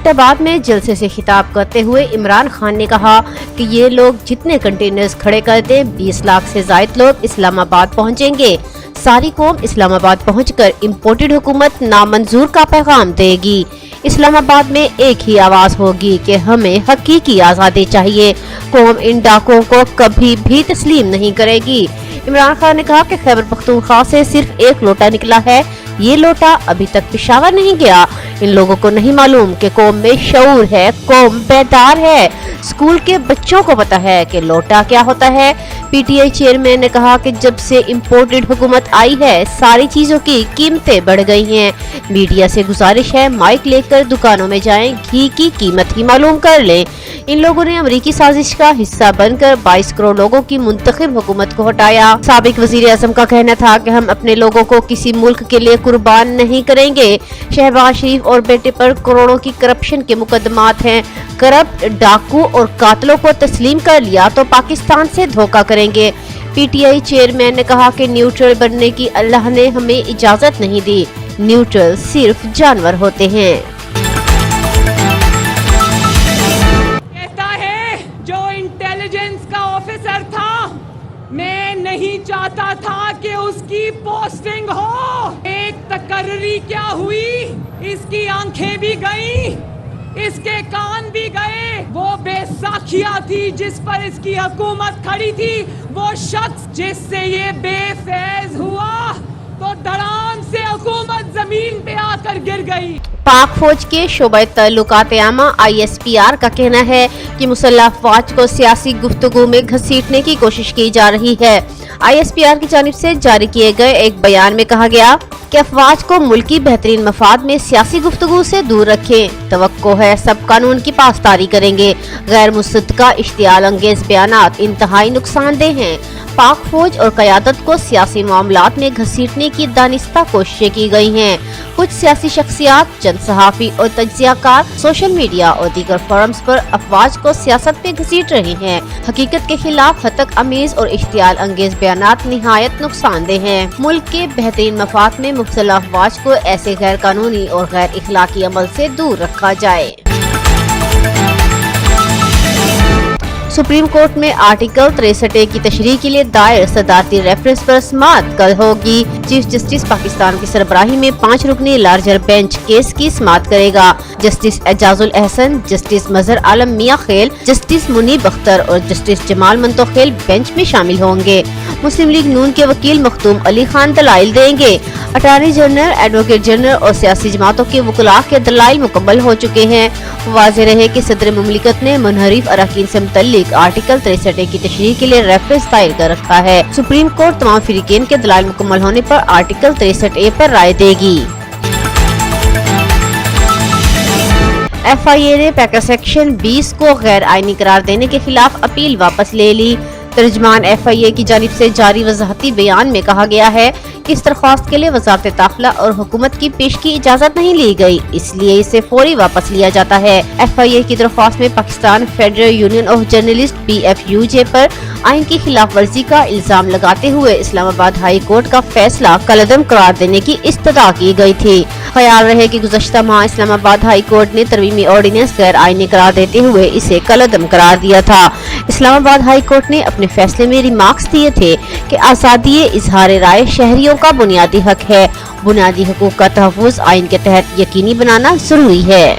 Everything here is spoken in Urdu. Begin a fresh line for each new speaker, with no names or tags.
ایبٹ آباد میں جلسے سے خطاب کرتے ہوئے عمران خان نے کہا کہ یہ لوگ جتنے کنٹینرز کھڑے کر دیں 20 لاکھ سے زائد لوگ اسلام آباد پہنچیں گے. ساری قوم اسلام آباد پہنچ کر امپورٹڈ حکومت نامنظور کا پیغام دے گی. اسلام آباد میں ایک ہی آواز ہوگی کہ ہمیں حقیقی آزادی چاہیے. قوم ان ڈاکوں کو کبھی بھی تسلیم نہیں کرے گی. عمران خان نے کہا کہ خیبر پختونخوا سے صرف ایک لوٹا نکلا ہے. یہ لوٹا ابھی تک پشاور نہیں گیا. ان لوگوں کو نہیں معلوم کہ قوم میں شعور ہے, قوم بیدار ہے. اسکول کے بچوں کو پتا ہے کہ لوٹا کیا ہوتا ہے. پی ٹی آئی چیئرمین نے کہا کہ جب سے امپورٹڈ حکومت آئی ہے ساری چیزوں کی قیمتیں بڑھ گئی ہیں. میڈیا سے گزارش ہے مائک لے کر دکانوں میں جائیں, گھی کی قیمت ہی معلوم کر لیں. ان لوگوں نے امریکی سازش کا حصہ بن کر 22 کروڑ لوگوں کی منتخب حکومت کو ہٹایا. سابق وزیر اعظم کا کہنا تھا کہ ہم اپنے لوگوں کو کسی ملک کے لیے قربان نہیں کریں گے. شہباز شریف اور بیٹے پر کروڑوں کی کرپشن کے مقدمات ہیں. کرپٹ, ڈاکو اور قاتلوں کو تسلیم کر لیا تو پاکستان سے دھوکہ کریں گے. پی ٹی آئی چیئرمین نے کہا کہ نیوٹرل بننے کی اللہ نے ہمیں اجازت نہیں دی. نیوٹرل صرف جانور ہوتے ہیں.
کہتا ہے جو انٹیلیجنس کا آفیسر تھا, میں نہیں چاہتا تھا کہ اس کی پوسٹنگ ہو. ایک تقرری کیا ہوئی, اس کی آنکھیں بھی گئیں, اس کے کان بھی گئے. وہ بے ساکھیہ تھی جس پر اس کی حکومت کھڑی تھی. وہ شخص جس سے یہ بے فیض ہوا تو دھڑام سے حکومت زمین پہ آ کر گر گئی.
پاک فوج کے شعبہ تعلقات عامہ ISPR کا کہنا ہے کہ مسلح افواج کو سیاسی گفتگو میں گھسیٹنے کی کوشش کی جا رہی ہے. ISPR کی جانب سے جاری کیے گئے ایک بیان میں کہا گیا کہ افواج کو ملکی بہترین مفاد میں سیاسی گفتگو سے دور رکھیں. توقع ہے سب قانون کی پاسداری کریں گے. غیر مصدقہ اشتعال انگیز بیانات انتہائی نقصان دہ ہیں. پاک فوج اور قیادت کو سیاسی معاملات میں گھسیٹنے کی دانستہ کوششیں کی گئی ہیں. کچھ سیاسی شخصیات, چند صحافی اور تجزیہ کار سوشل میڈیا اور دیگر فورمز پر افواج کو سیاست پہ گھسیٹ رہے ہیں. حقیقت کے خلاف ہتک امیز اور اشتعال انگیز بیانات نہایت نقصان دہ ہیں. ملک کے بہترین مفاد میں مبتلا افواج کو ایسے غیر قانونی اور غیر اخلاقی عمل سے دور رکھا جائے. سپریم کورٹ میں آرٹیکل 63A کی تشریح کے لیے دائر صدارتی ریفرنس پر سماعت کل ہوگی. چیف جسٹس پاکستان کی سربراہی میں 5 رکنی لارجر بینچ کیس کی سماعت کرے گا. جسٹس اعجاز الاحسن, جسٹس مظہر عالم میاں خیل, جسٹس منیب اختر اور جسٹس جمال منتوخیل بینچ میں شامل ہوں گے. مسلم لیگ نون کے وکیل مختوم علی خان دلائل دیں گے. اٹارنی جنرل, ایڈوکیٹ جنرل اور سیاسی جماعتوں کے وکلاء کے دلائل مکمل ہو چکے ہیں. واضح رہے کہ صدر مملکت نے منحرف اراکین سے متعلق آرٹیکل 63A کی تشریح کے لیے ریفرنس دائر کر رکھا ہے. سپریم کورٹ تمام فریقین کے دلائل مکمل ہونے پر آرٹیکل 63A پر رائے دے گی. FIA نے پیکر سیکشن 20 کو غیر آئینی قرار دینے کے خلاف اپیل واپس لے لی. ترجمان FIA کی جانب سے جاری وضاحتی بیان میں کہا گیا ہے کہ اس درخواست کے لیے وزارت داخلہ اور حکومت کی پیش کی اجازت نہیں لی گئی, اس لیے اسے فوری واپس لیا جاتا ہے. FIA کی درخواست میں Pakistan federal union of journalist PFUJ پر آئین کی خلاف ورزی کا الزام لگاتے ہوئے اسلام آباد ہائی کورٹ کا فیصلہ کالعدم قرار دینے کی استدعا کی گئی تھی. خیال رہے کہ گزشتہ ماہ اسلام آباد ہائی کورٹ نے ترمیمی آرڈیننس غیر آئینی قرار دیتے ہوئے اسے کالعدم قرار دیا تھا. اسلام آباد ہائی کورٹ نے اپنے فیصلے میں ریمارکس دیے تھے کہ آزادی اظہار رائے شہریوں کا بنیادی حق ہے. بنیادی حقوق کا تحفظ آئین کے تحت یقینی بنانا ضروری ہے.